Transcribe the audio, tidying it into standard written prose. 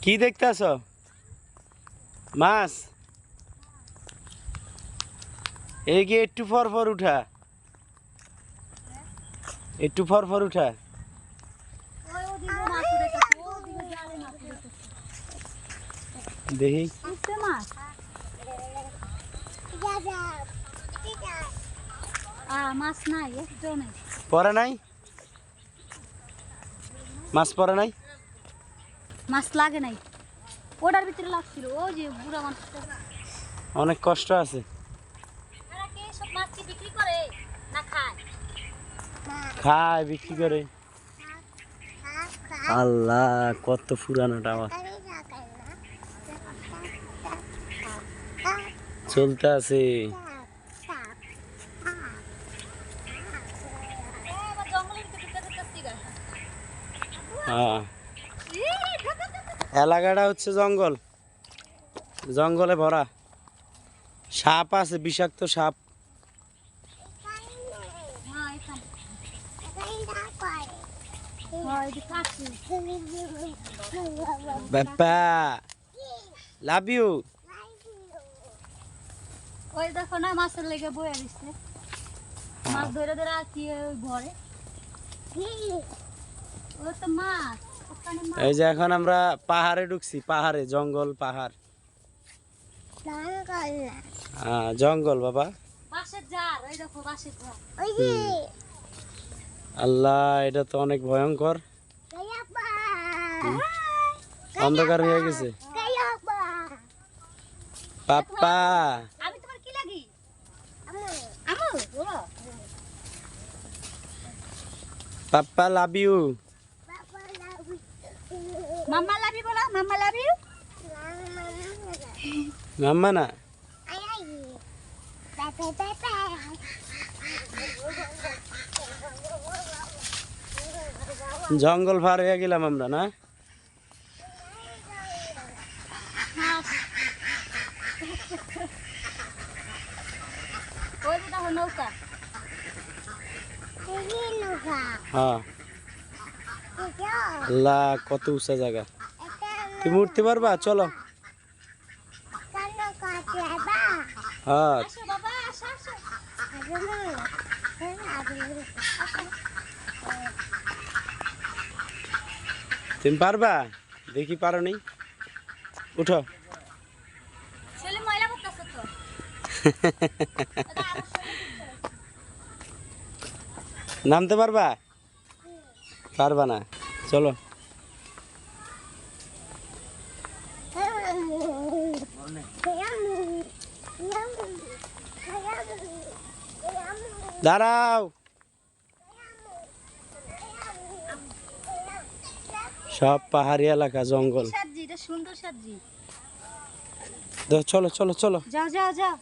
কি দেখতেছ? মাছ? এই কি একটু ফর উঠা, একটু ফর উঠা। দেখি মাছ নাই, একটাও নাই। পরে নাই মাছ, পরে নাই মাছ লাগে নাই, ওটার ভিতরে লাগছিল। ও যে বুড়া মানুষটা, অনেক কষ্ট আছে। এরা কি সব মাছ কি বিক্রি করে না খায়? খায়, বিক্রি করে। আল্লাহ, কত পুরানোটা আমার চলতে আছে। হ্যাঁ, এলাকাটা হচ্ছে জঙ্গল, জঙ্গলে ভরা। সাপ আছে, বিষাক্ত সাপ। Bappa, love you. ওই দেখো না, মাছের লেগে বয়ে দিচ্ছে। মাছ ধরে ধরে কি ঘরে, ও তো মাছ। এই যে এখন আমরা পাহাড়ে ঢুকছি, পাহাড়ে, জঙ্গল, পাহাড়। হ্যাঁ, জঙ্গল বাবা। বাঁশের ঝাড়, ওই দেখো বাঁশের ঝাড়। আল্লাহ, এটা তো অনেক ভয়ঙ্কর। অন্ধকার হয়ে গেছে। পাপ্পা, আমি তোমার কি লাগি? আমু, পাপ্পা love you. Mamma love you বলো, মাম্মা লাভ ইউ। মাম্মা না, জঙ্গল পার হয়ে গেলাম আমরা না। ওই যে দেখো নৌকা। হ্যাঁ, আল্লাহ, কত উঁচা জায়গা। তুমি উঠতে পারবা? চলো। হ্যাঁ, আসো বাবা, আসো আসো। তুমি পারবা? দেখি, পারো নি? উঠো। ছেলে ময়লা করতেছ তো। নামতে পারবা? পারবা না, চলো। দাঁড়াও, সব পাহাড়ি এলাকা, জঙ্গল। সাজি, এটা সুন্দর সাজি। চলো চলো চলো। যাও যাও যাও।